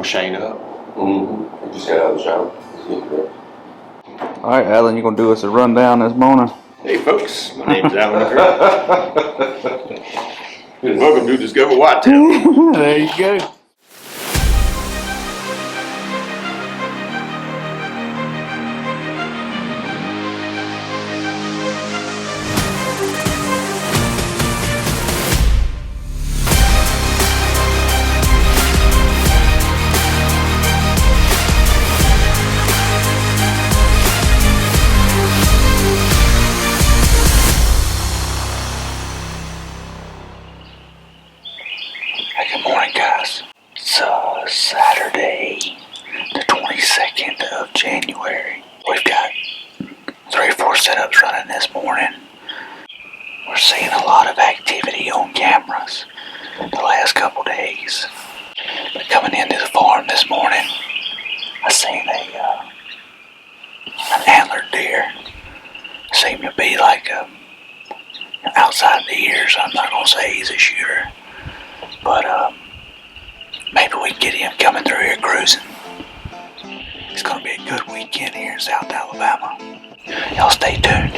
Shane up. Mm-hmm. Just got out of the shower. All right, Alan, you gonna do us a rundown this morning? Hey folks, my name's Alan. Welcome to Discover Whitetail. There you go. Good morning, guys. It's Saturday, the 22nd of January. We've got 3 or 4 setups running this morning. We're seeing a lot of activity on cameras the last couple days. But coming into the farm this morning, I seen an antlered deer. Seemed to be like outside the ears. I'm not gonna say he's a shooter. But maybe we can get him coming through here cruising. It's gonna be a good weekend here in South Alabama. Y'all stay tuned.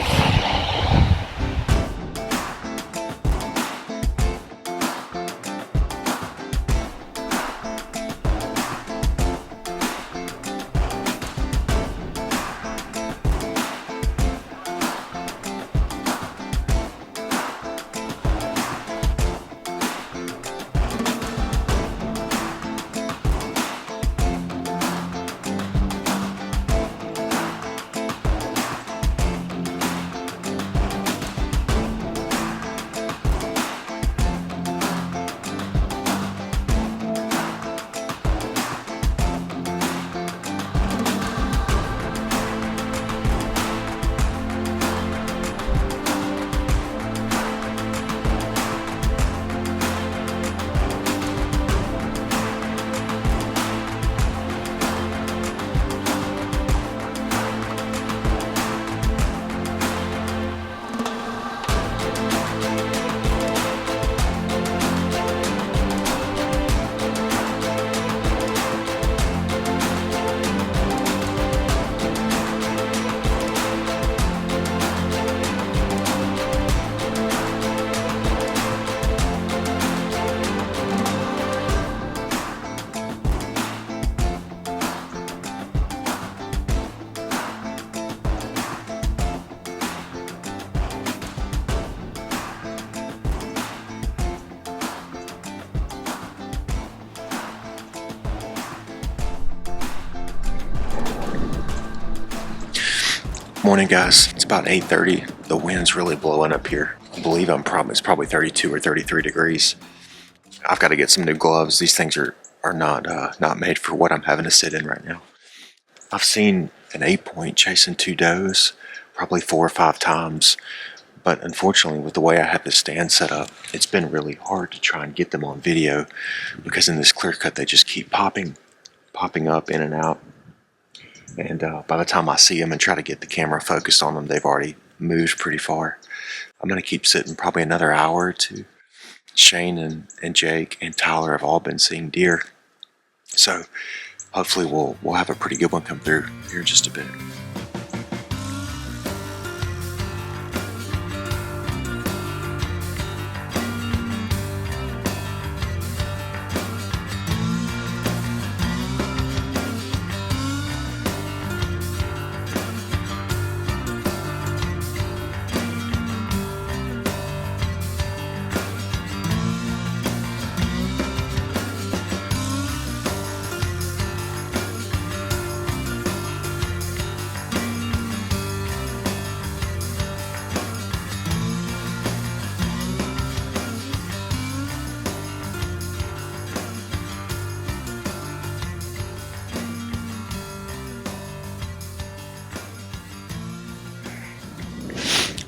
Morning, guys. It's about 8:30. The wind's really blowing up here. I believe it's probably 32 or 33 degrees. I've got to get some new gloves. These things are not made for what I'm having to sit in right now. I've seen an 8-point chasing 2 does probably 4 or 5 times, but unfortunately with the way I have the stand set up, it's been really hard to try and get them on video because in this clear cut they just keep popping up in and out. And by the time I see them and try to get the camera focused on them, they've already moved pretty far. I'm going to keep sitting probably another hour or two. Shane and Jake and Tyler have all been seeing deer. So hopefully we'll have a pretty good one come through here in just a bit.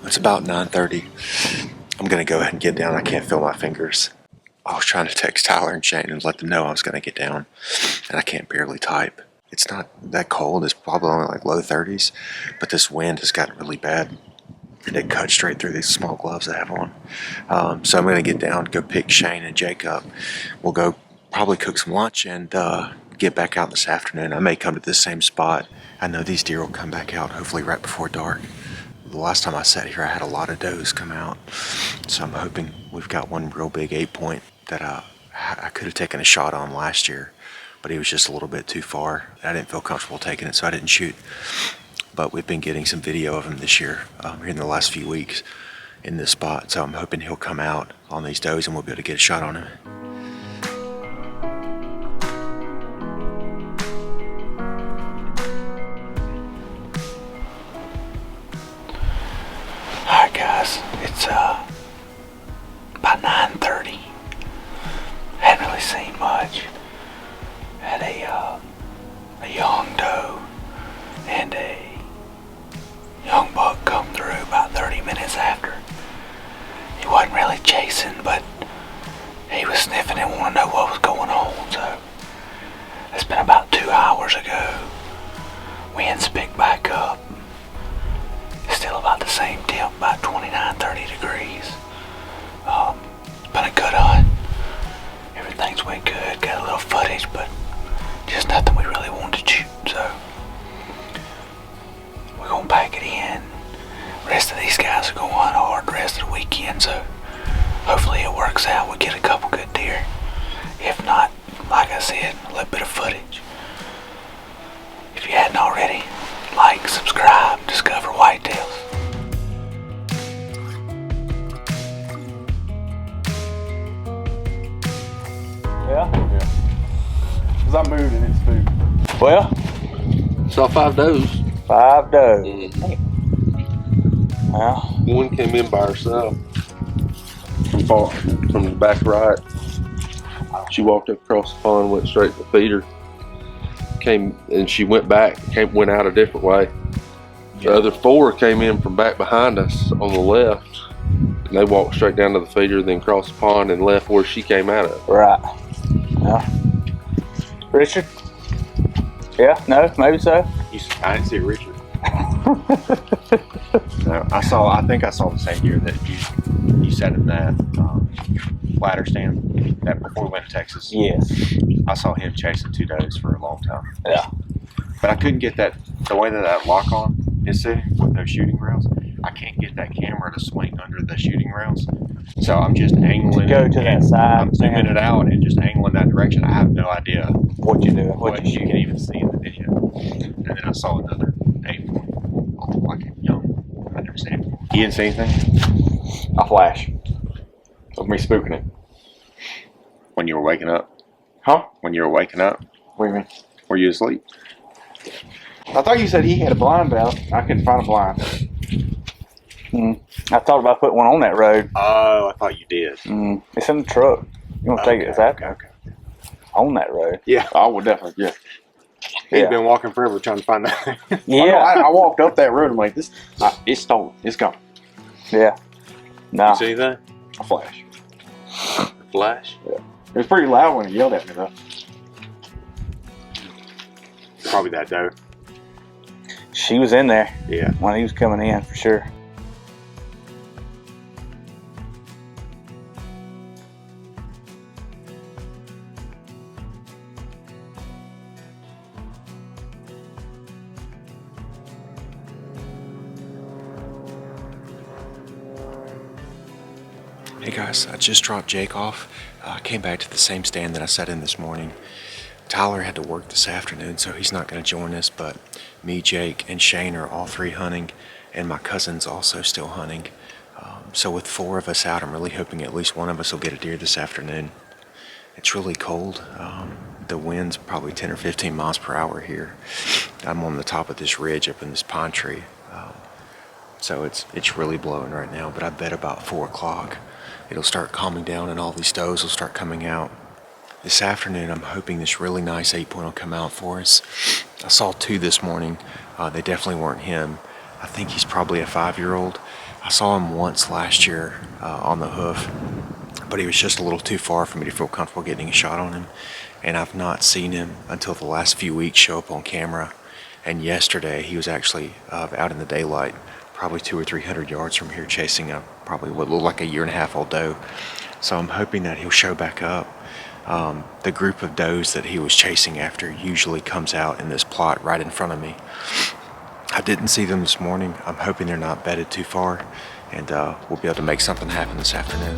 It's about 9:30. I'm going to go ahead and get down. I can't feel my fingers. I was trying to text Tyler and Shane and let them know I was going to get down, and I can't barely type. It's not that cold. It's probably only like low 30s, but this wind has gotten really bad, and it cut straight through these small gloves I have on. So I'm going to get down, go pick Shane and Jake up. We'll go probably cook some lunch and get back out this afternoon. I may come to this same spot. I know these deer will come back out hopefully right before dark. The last time I sat here, I had a lot of does come out. So I'm hoping we've got one real big 8-point that I could have taken a shot on last year, but he was just a little bit too far. I didn't feel comfortable taking it, so I didn't shoot. But we've been getting some video of him this year, here in the last few weeks in this spot. So I'm hoping he'll come out on these does and we'll be able to get a shot on him. Alright guys, it's about 9:30. Hadn't really seen much. Had a young doe and a young buck come through about 30 minutes after. He wasn't really chasing, but he was sniffing and wanted to know what was going on. So it's been about 2 hours ago. Winds picked back up. It's still about the same temp, about 29, 30 degrees. It's been a good hunt. Everything's went good. Got a little footage, but just nothing we really wanted to shoot. So we're gonna pack it in. The rest of these guys are going to hunt hard the rest of the weekend, so hopefully it works out. We get a couple good deer. If not, like I said, a little bit of footage. If you hadn't already, like, subscribe, discover whitetails. Yeah? Because I moved and it's food. Well, Saw 5 does. 5 does. Well, One came in by herself from the back right. She walked up across the pond, went straight to the feeder. Came and she went back, went out a different way. The other 4 came in from back behind us on the left. And they walked straight down to the feeder, then crossed the pond and left where she came out of. right. Yeah. Richard? Yeah? No? Maybe so? I didn't see Richard. No, I think I saw the same deer that you said in that ladder stand that before we went to Texas. Yes. I saw him chasing 2 does for a long time. Yeah. But I couldn't get the way that lock on is sitting with those shooting rails. I can't get that camera to swing under the shooting rails. So I'm just angling Go it to that and side. I'm zooming it out and just angling that direction. I have no idea What you doing? what you can even see in the video. And then I saw another 8-point, like a young. I've never seen it before. You didn't see anything? A flash of me spooking it. When you were waking up? Huh? When you were waking up? What do you mean? Were you asleep? I thought you said he had a blind out. I couldn't find a blind. I thought about putting one on that road. Oh, I thought you did. It's in the truck. You want to take it? Is that Okay. on that road? Yeah. I would definitely, yeah. He's Yeah. been walking forever trying to find that. Yeah. I walked up that road. I'm like, it's stolen. It's gone. Yeah. No. You see anything? A flash. Flash? It was pretty loud when he yelled at me, though. Probably that doe. She was in there Yeah. when he was coming in for sure. Hey guys, I just dropped Jake off. I came back to the same stand that I sat in this morning. Tyler had to work this afternoon, so he's not going to join us, but me, Jake, and Shane are all 3 hunting, and my cousin's also still hunting. So with 4 of us out, I'm really hoping at least one of us will get a deer this afternoon. It's really cold. The wind's probably 10 or 15 miles per hour here. I'm on the top of this ridge up in this pine tree. So it's really blowing right now, but I bet about 4 o'clock it'll start calming down and all these does will start coming out. This afternoon, I'm hoping this really nice 8-point will come out for us. I saw 2 this morning. They definitely weren't him. I think he's probably a 5-year-old. I saw him once last year on the hoof, but he was just a little too far for me to feel comfortable getting a shot on him. And I've not seen him until the last few weeks show up on camera. And yesterday, he was actually out in the daylight, probably 200 or 300 yards from here, chasing a probably what looked like a 1.5-year-old doe. So I'm hoping that he'll show back up. The group of does that he was chasing after usually comes out in this plot right in front of me. I didn't see them this morning. I'm hoping they're not bedded too far, and we'll be able to make something happen this afternoon.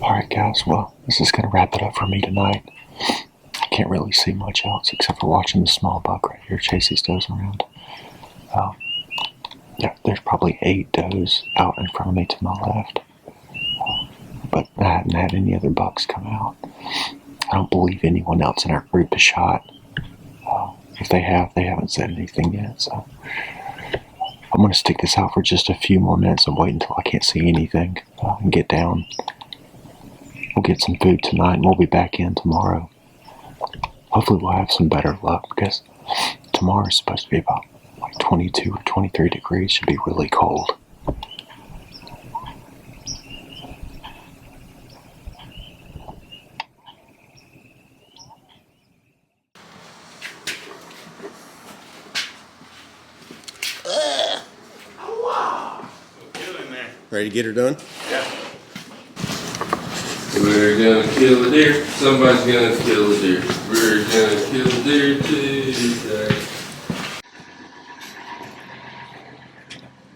Alright guys, well, this is going to wrap it up for me tonight. I can't really see much else except for watching the small buck right here chase these does around. Yeah, there's probably 8 does out in front of me to my left. But I hadn't had any other bucks come out. I don't believe anyone else in our group has shot. If they have, they haven't said anything yet, so I'm going to stick this out for just a few more minutes and wait until I can't see anything and get down. We'll get some food tonight and we'll be back in tomorrow. Hopefully we'll have some better luck because tomorrow is supposed to be about like 22 or 23 degrees. Should be really cold. Ready to get her done? We're gonna kill the deer. Somebody's gonna kill the deer. We're gonna kill the deer today.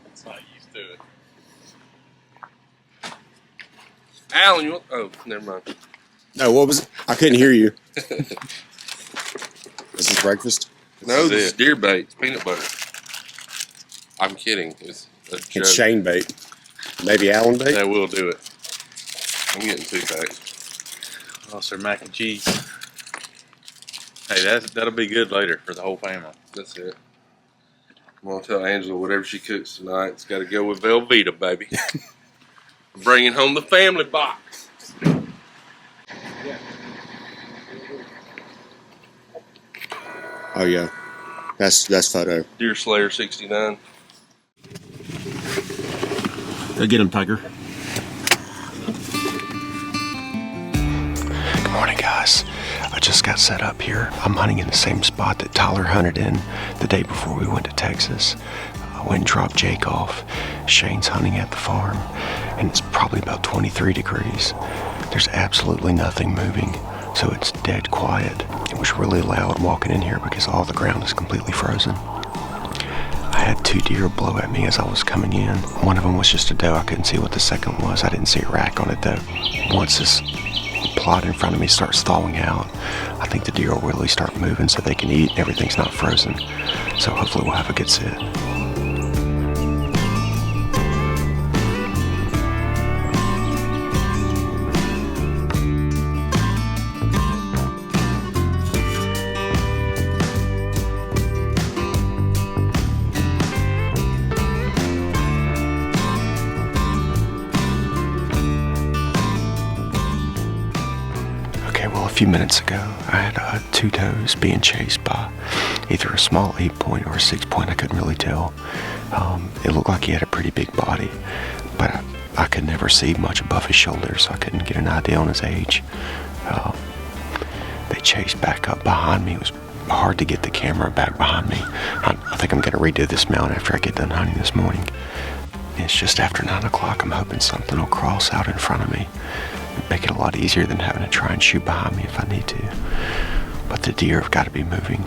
That's not used to it. Alan, you want? Oh, never mind. No, what was it? I couldn't hear you. Is this breakfast? No, this is deer bait. It's peanut butter. I'm kidding. It's a joke. It's Shane bait. Maybe Allen bait? That will do it. I'm getting 2 packs. Oh, sir, mac and cheese. Hey, that'll be good later for the whole family. That's it. I'm gonna tell Angela whatever she cooks tonight, it's got to go with Velveeta, baby. I'm bringing home the family box. Oh, yeah. That's photo. Deer Slayer 69. Go get him, Tiger. Good morning, guys. I just got set up here. I'm hunting in the same spot that Tyler hunted in the day before we went to Texas. I went and dropped Jake off. Shane's hunting at the farm, and it's probably about 23 degrees. There's absolutely nothing moving, so it's dead quiet. It was really loud walking in here because all the ground is completely frozen. I had 2 deer blow at me as I was coming in. One of them was just a doe. I couldn't see what the second was. I didn't see a rack on it though. Once this plot in front of me starts thawing out, I think the deer will really start moving so they can eat and everything's not frozen. So hopefully we'll have a good sit. A few minutes ago, I had 2 does being chased by either a small 8-point or a 6-point. I couldn't really tell. It looked like he had a pretty big body, but I could never see much above his shoulders, so I couldn't get an idea on his age. They chased back up behind me. It was hard to get the camera back behind me. I think I'm going to redo this mount after I get done hunting this morning. It's just after 9 o'clock. I'm hoping something will cross out in front of me. Make it a lot easier than having to try and shoot behind me if I need to. But the deer have got to be moving.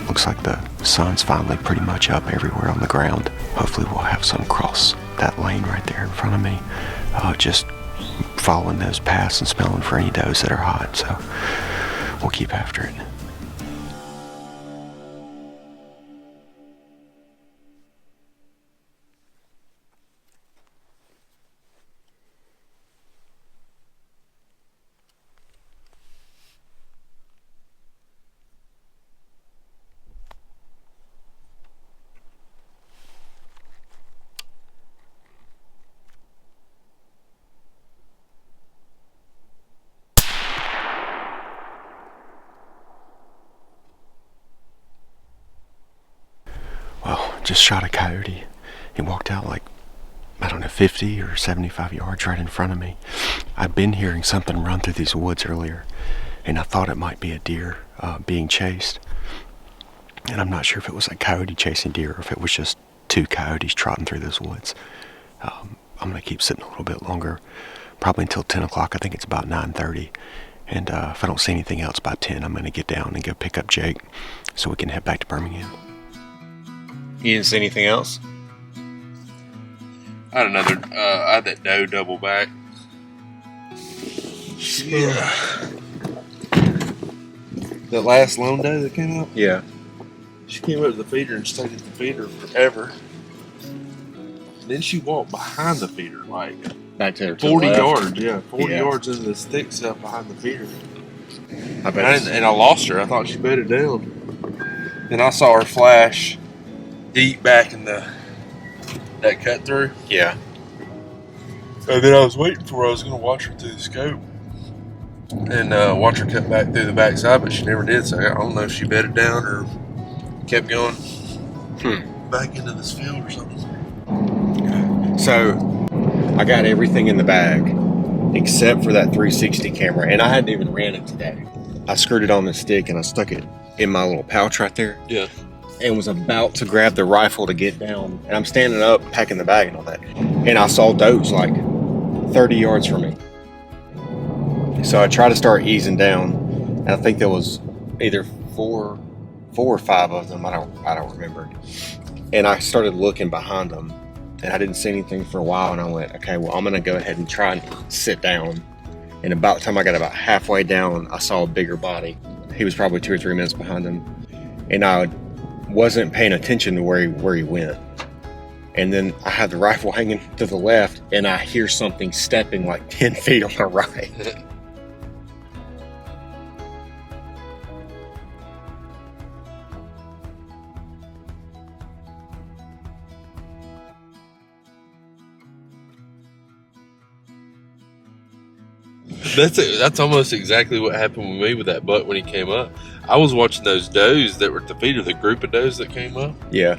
Looks like the sun's finally pretty much up everywhere on the ground. Hopefully we'll have some cross that lane right there in front of me. Just following those paths and smelling for any does that are hot. So we'll keep after it. Just shot a coyote. He walked out like, I don't know, 50 or 75 yards right in front of me. I'd been hearing something run through these woods earlier, and I thought it might be a deer being chased. And I'm not sure if it was a coyote chasing deer or if it was just 2 coyotes trotting through those woods. I'm going to keep sitting a little bit longer, probably until 10 o'clock. I think it's about 9:30. And if I don't see anything else by 10, I'm going to get down and go pick up Jake so we can head back to Birmingham. You didn't see anything else? I had another, I had that doe double back. Yeah. That last lone doe that came up? Yeah. She came up to the feeder and stayed at the feeder forever. Then she walked behind the feeder, like Back to her 40 left. yards. Yeah, 40 Yeah. yards into the stick stuff behind the feeder. I bet. And I lost her. I thought she bedded down. Then I saw her flash deep back in that cut through. Yeah. And then I was waiting for her. I was going to watch her through the scope and watch her cut back through the backside, but she never did. So I don't know if she bedded down or kept going back into this field or something. So I got everything in the bag except for that 360 camera, and I hadn't even ran it today. I screwed it on the stick and I stuck it in my little pouch right there. Yeah. And was about to grab the rifle to get down, and I'm standing up packing the bag and all that, and I saw does like 30 yards from me. So I tried to start easing down, and I think there was either four or five of them. I don't remember. And I started looking behind them, and I didn't see anything for a while, and I went, okay, well, I'm gonna go ahead and try and sit down. And about the time I got about halfway down, I saw a bigger body. He was probably 2 or 3 minutes behind him, and I wasn't paying attention to where he went. And then I had the rifle hanging to the left, and I hear something stepping like 10 feet on the right. That's almost exactly what happened with me with that buck when he came up. I was watching those does that were at the feeder, the group of does that came up, Yeah.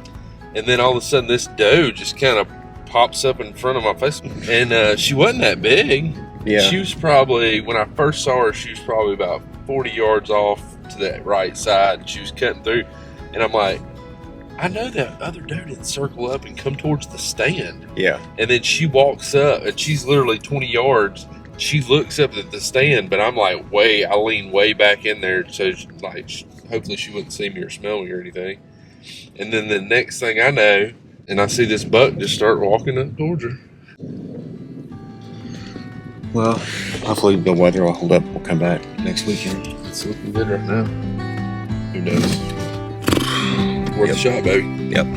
and then all of a sudden this doe just kind of pops up in front of my face, and she wasn't that big. Yeah. She was probably, when I first saw her, she was probably about 40 yards off to that right side. She was cutting through, and I'm like, I know that other doe didn't circle up and come towards the stand. Yeah. And then she walks up, and she's literally 20 yards. She looks up at the stand, but I'm like, I lean way back in there, so like, hopefully she wouldn't see me or smell me or anything. And then the next thing I know, and I see this buck just start walking up towards her. Well, hopefully the weather will hold up. We'll come back next weekend. It's looking good right now. Who knows? Worth a shot, baby. Yep.